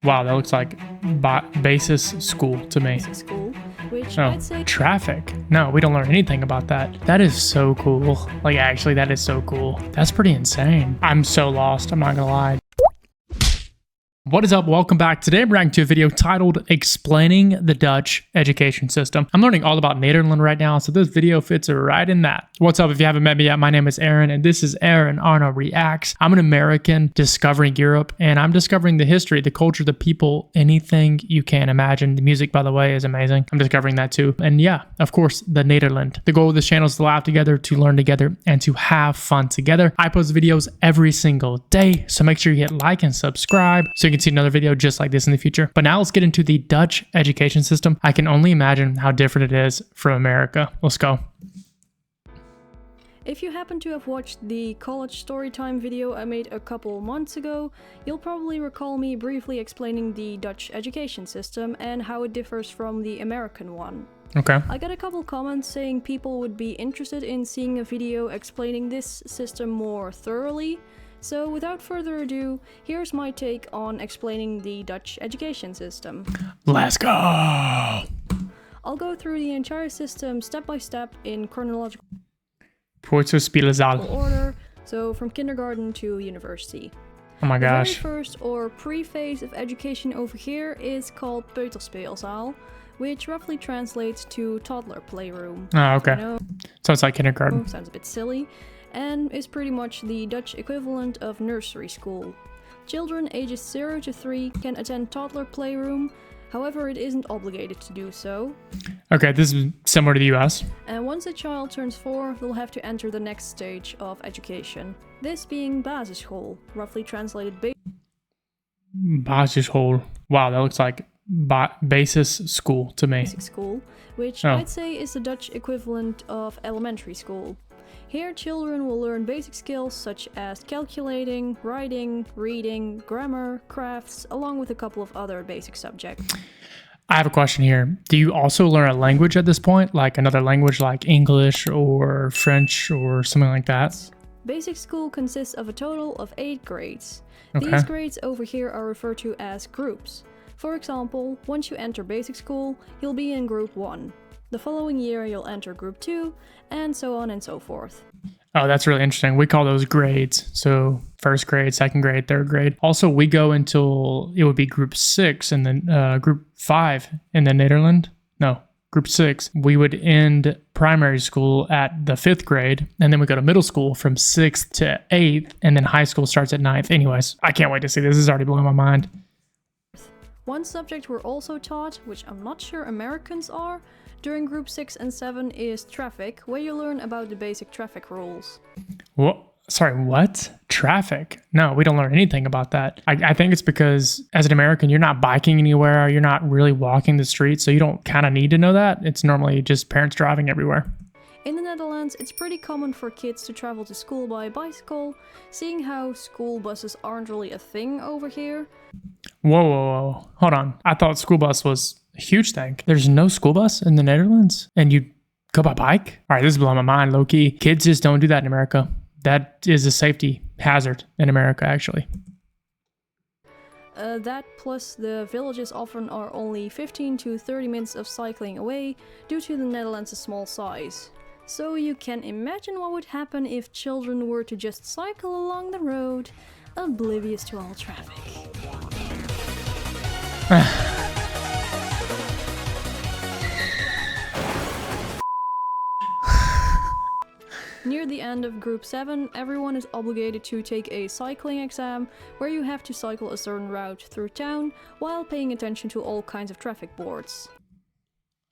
Wow, that looks like basis school to me. School, which Oh, I'd say traffic. No, we don't learn anything about that. That is so cool. Like, actually, that is so cool. That's pretty insane. I'm so lost. I'm not gonna lie. What is up? Welcome back. Today I'm reacting to a video titled Explaining the Dutch Education System. I'm learning all about Nederland right now, so this video fits right in that. What's up? If you haven't met me yet, my name is Aaron, and this is Aaron Arno Reacts. I'm an American discovering Europe, and I'm discovering the history, the culture, the people, anything you can imagine. The music, by the way, is amazing. I'm discovering that too. And yeah, of course, the Nederland. The goal of this channel is to laugh together, to learn together, and to have fun together. I post videos every single day, so make sure you hit like and subscribe so you can see another video just like this in the future. But now let's get into the Dutch education system. I can only imagine how different it is from America. Let's go. if you happen to have watched the college storytime video I made a couple months ago, you'll probably recall me briefly explaining the Dutch education system and how it differs from the American one. Okay. I got a couple comments saying people would be interested in seeing a video explaining this system more thoroughly. So without further ado, here's my take on explaining the Dutch education system. Let's go. I'll go through the entire system step by step in chronological Peuterspeelzaal. order, so from kindergarten to university. Oh my The very gosh. first or pre-phase of education over here is called peuterspeelzaal, which roughly translates to toddler playroom. Oh, okay. I know, So it's like kindergarten. sounds a bit silly, and is pretty much the Dutch equivalent of nursery school. Children ages 0 to 3 can attend toddler playroom, however it isn't obligated to do so. Okay, this is similar to the US. And once a child turns 4, they'll have to enter the next stage of education. This being basisschool, roughly translated Basisschool. Wow, that looks like basis school to me. basic school, which Oh. I'd say is the Dutch equivalent of elementary school. Here, children will learn basic skills such as calculating, writing, reading, grammar, crafts, along with a couple of other basic subjects. I have a question here. Do you also learn a language at this point? Like another language like English or French or something like that? Basic school consists of a total of 8 grades. Okay. These grades over here are referred to as groups. For example, once you enter basic school, you'll be in group 1. The following year you'll enter group 2, and so on and so forth. Oh, that's really interesting. We call those grades. So first grade, second grade, third grade. Also, we go until it would be group 6 and then group 5 in the Nederland. No, group 6. We would end primary school at the 5th grade, and then we go to middle school from 6th to 8th, and then high school starts at 9th. Anyways, I can't wait to see this. This is already blowing my mind. One subject we're also taught, which I'm not sure Americans are, during group 6 and 7 is traffic, where you learn about the basic traffic rules. What? Sorry, what? Traffic? No, we don't learn anything about that. I think it's because as an American, you're not biking anywhere. You're not really walking the streets, so you don't kind of need to know that. It's normally just parents driving everywhere. In the Netherlands, it's pretty common for kids to travel to school by bicycle, seeing how school buses aren't really a thing over here. Whoa. Hold on. I thought school bus was a huge thing. There's no school bus in the Netherlands and you go by bike? All right, this is blowing my mind, low key. Kids just don't do that in America. That is a safety hazard in America, actually. That plus the villages often are only 15 to 30 minutes of cycling away due to the Netherlands' small size. So you can imagine what would happen if children were to just cycle along the road, oblivious to all traffic. Near the end of group 7, everyone is obligated to take a cycling exam where you have to cycle a certain route through town while paying attention to all kinds of traffic boards.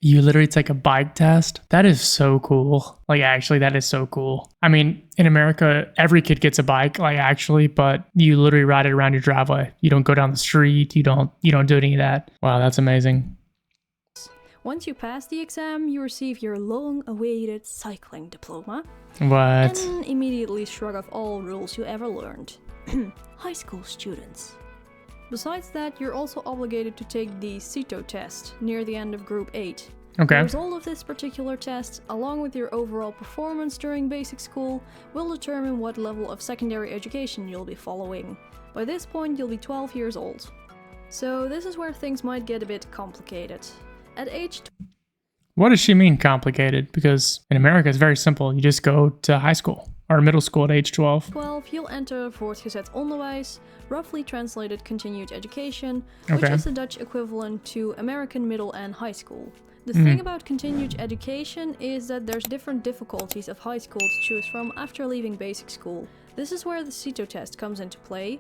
You literally take a bike test? That is so cool. Like, actually, that is so cool. I mean, in America, every kid gets a bike, like, actually, but you literally ride it around your driveway. You don't go down the street. You don't do any of that. Wow, that's amazing. Once you pass the exam, you receive your long-awaited cycling diploma. What? And immediately shrug off all rules you ever learned. High school students. Besides that, you're also obligated to take the CITO test near the end of group 8. Okay. The result of this particular test, along with your overall performance during basic school, will determine what level of secondary education you'll be following. By this point, you'll be 12 years old. So this is where things might get a bit complicated. At age What does she mean complicated? Because in America, it's very simple. You just go to high school or middle school at age 12. 12, you'll enter voortgezet onderwijs, roughly translated continued education, which Okay. is the Dutch equivalent to American middle and high school. The thing about continued education is that there's different difficulties of high school to choose from after leaving basic school. This is where the CITO test comes into play.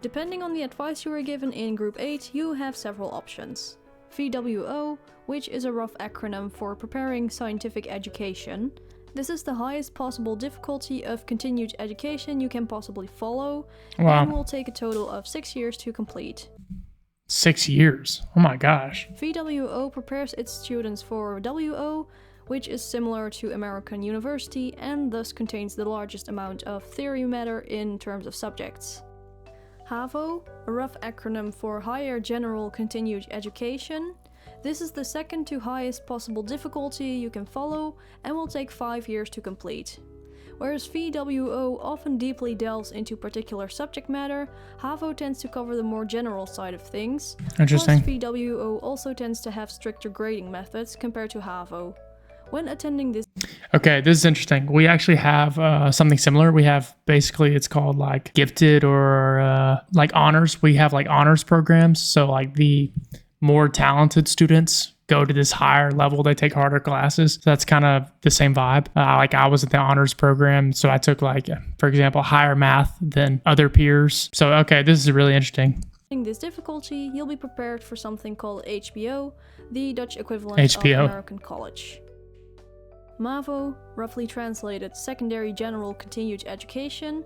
Depending on the advice you were given in Group 8, you have several options. VWO, which is a rough acronym for Preparing Scientific Education. This is the highest possible difficulty of continued education you can possibly follow, and will take a total of 6 years to complete. 6 years. Oh my gosh. VWO prepares its students for WO, which is similar to American University and thus contains the largest amount of theory matter in terms of subjects. HAVO, a rough acronym for Higher General Continued Education. This is the second to highest possible difficulty you can follow and will take 5 years to complete. Whereas VWO often deeply delves into particular subject matter, HAVO tends to cover the more general side of things. Interesting. Plus, VWO also tends to have stricter grading methods compared to HAVO. When attending this Okay, this is interesting. We actually have something similar. We have basically, it's called like gifted or like honors. We have like honors programs. So like the more talented students go to this higher level. They take harder classes. So that's kind of the same vibe. Like I was at the honors program. So I took like, for example, higher math than other peers. So, okay, this is really interesting. this difficulty, you'll be prepared for something called HBO, the Dutch equivalent of American college. MAVO, roughly translated Secondary General Continued Education.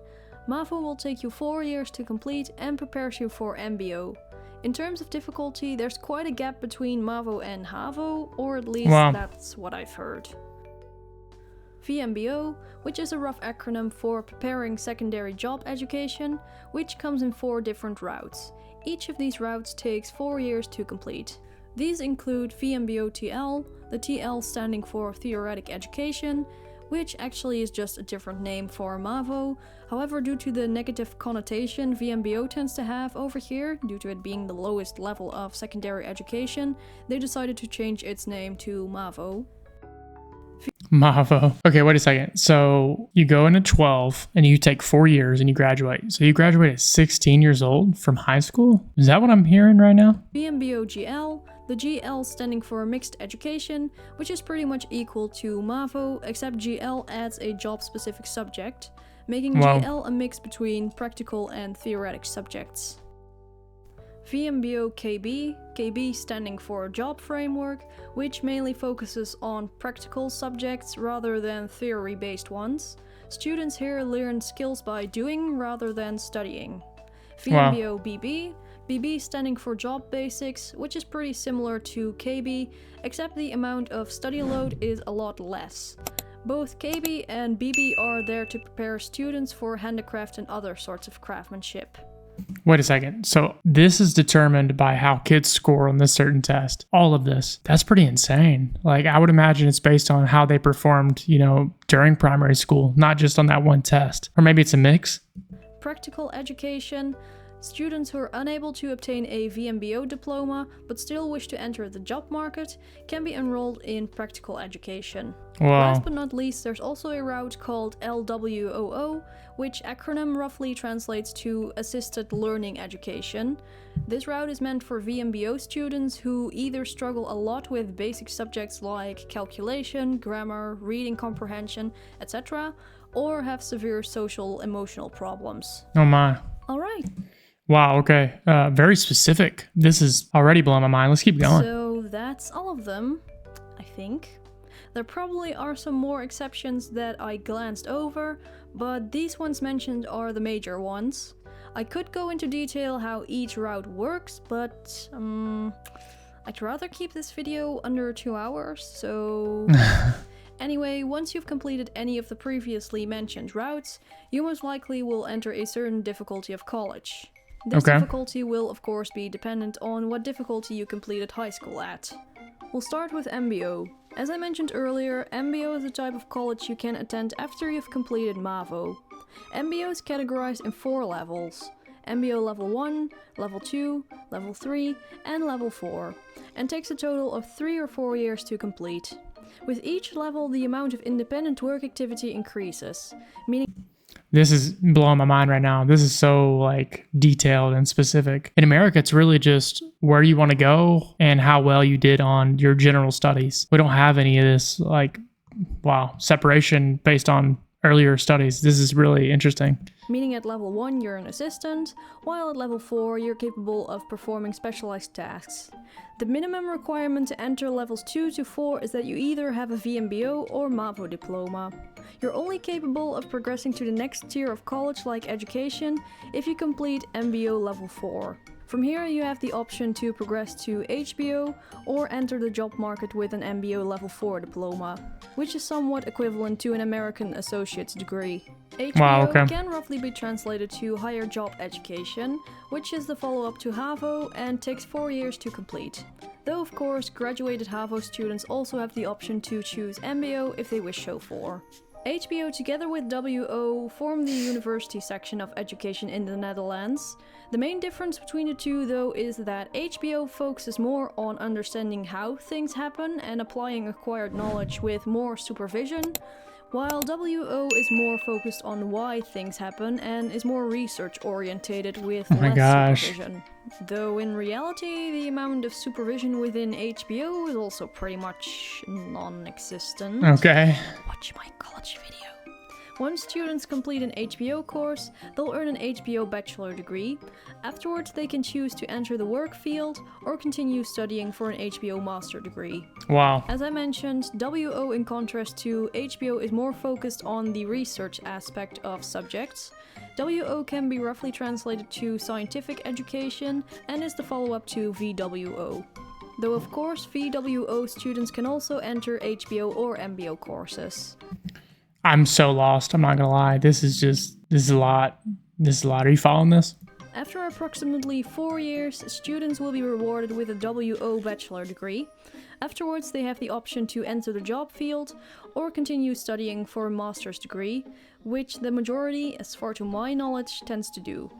MAVO will take you 4 years to complete and prepares you for MBO. In terms of difficulty, there's quite a gap between MAVO and HAVO, or at least that's what I've heard. VMBO, which is a rough acronym for Preparing Secondary Job Education, which comes in 4 different routes. Each of these routes takes 4 years to complete. These include VMBO-TL, the TL standing for Theoretic Education, which actually is just a different name for MAVO. However, due to the negative connotation VMBO tends to have over here, due to it being the lowest level of secondary education, they decided to change its name to MAVO. MAVO. Okay, wait a second. So you go into 12 and you take 4 years and you graduate. So you graduate at 16 years old from high school? Is that what I'm hearing right now? VMBO-GL, the GL standing for Mixed Education, which is pretty much equal to MAVO, except GL adds a job-specific subject, making GL a mix between practical and theoretic subjects. VMBO-KB, KB standing for Job Framework, which mainly focuses on practical subjects rather than theory-based ones. Students here learn skills by doing rather than studying. VMBO-BB, BB standing for Job Basics, which is pretty similar to KB, except the amount of study load is a lot less. Both KB and BB are there to prepare students for handicraft and other sorts of craftsmanship. Wait a second. So this is determined by how kids score on this certain test. All of this. That's pretty insane. Like I would imagine it's based on how they performed, during primary school, not just on that one test. Or maybe it's a mix. Practical education. Students who are unable to obtain a VMBO diploma but still wish to enter the job market can be enrolled in practical education. Wow. Last but not least, there's also a route called LWOO, which acronym roughly translates to Assisted Learning Education. This route is meant for VMBO students who either struggle a lot with basic subjects like calculation, grammar, reading comprehension, etc., or have severe social emotional problems. Oh my. Alright. Wow, okay. Very specific. This is already blowing my mind. Let's keep going. So that's all of them, I think. There probably are some more exceptions that I glanced over, but these ones mentioned are the major ones. I could go into detail how each route works, but I'd rather keep this video under 2 hours, so... Anyway, once you've completed any of the previously mentioned routes, you most likely will enter a certain difficulty of college. This difficulty will of course be dependent on what difficulty you completed high school at. We'll start with MBO. As I mentioned earlier, MBO is a type of college you can attend after you've completed MAVO. MBO is categorized in 4 levels. MBO level 1, level 2, level 3, and level 4, and takes a total of 3 or 4 years to complete. With each level, the amount of independent work activity increases, meaning This is blowing my mind right now. This is so like detailed and specific. In America, it's really just where you want to go and how well you did on your general studies. We don't have any of this like, wow, separation based on earlier studies. This is really interesting. meaning at level 1 you're an assistant, while at level 4 you're capable of performing specialized tasks. The minimum requirement to enter levels 2 to 4 is that you either have a VMBO or MAVO diploma. You're only capable of progressing to the next tier of college-like education if you complete MBO level 4. From here you have the option to progress to HBO or enter the job market with an MBO level 4 diploma, which is somewhat equivalent to an American associate's degree. HBO Wow, okay. can roughly be translated to higher job education, which is the follow-up to HAVO and takes 4 years to complete. Though of course, graduated HAVO students also have the option to choose MBO if they wish so for. HBO together with WO form the university section of education in the Netherlands. The main difference between the two though is that HBO focuses more on understanding how things happen and applying acquired knowledge with more supervision, while WO is more focused on why things happen and is more research orientated with less supervision. Though in reality, the amount of supervision within HBO is also pretty much non-existent. Okay. Watch my college video. Once students complete an HBO course, they'll earn an HBO bachelor degree. Afterwards, they can choose to enter the work field or continue studying for an HBO master degree. Wow. As I mentioned, WO in contrast to HBO is more focused on the research aspect of subjects. WO can be roughly translated to scientific education and is the follow-up to VWO. Though of course, VWO students can also enter HBO or MBO courses. I'm so lost. I'm not gonna lie. This is a lot. Are you following this? After approximately 4 years, students will be rewarded with a WO bachelor degree. Afterwards, they have the option to enter the job field or continue studying for a master's degree, which the majority, as far to my knowledge, tends to do.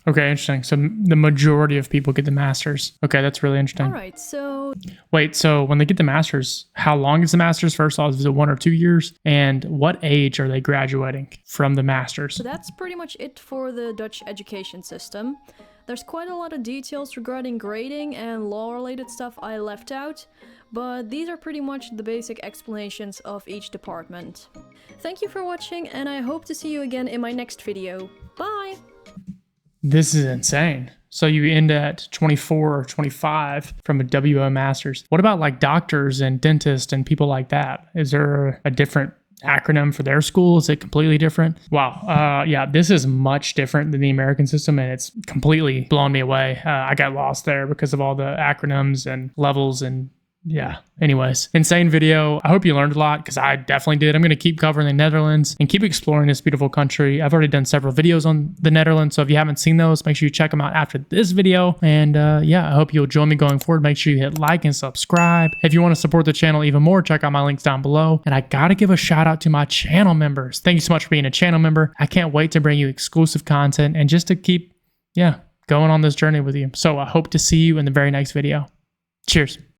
Okay, interesting. So the majority of people get the masters. Okay, that's really interesting. Alright, so Wait, so when they get the masters, how long is the masters? First off, is it 1 or 2 years? And what age are they graduating from the masters? that's pretty much it for the Dutch education system. There's quite a lot of details regarding grading and law-related stuff I left out, but these are pretty much the basic explanations of each department. Thank you for watching, and I hope to see you again in my next video. Bye! This is insane. So you end at 24 or 25 from a WO master's. What about like doctors and dentists and people like that? Is there a different acronym for their school? Is it completely different? Wow. Yeah, this is much different than the American system, and it's completely blown me away. I got lost there because of all the acronyms and levels and yeah. Anyways, insane video. I hope you learned a lot because I definitely did. I'm going to keep covering the Netherlands and keep exploring this beautiful country. I've already done several videos on the Netherlands, so if you haven't seen those, make sure you check them out after this video. And yeah, I hope you'll join me going forward. Make sure you hit like and subscribe. If you want to support the channel even more, check out my links down below. And I got to give a shout out to my channel members. Thank you so much for being a channel member. I can't wait to bring you exclusive content and just to keep, yeah, going on this journey with you. So I hope to see you in the very next video. Cheers.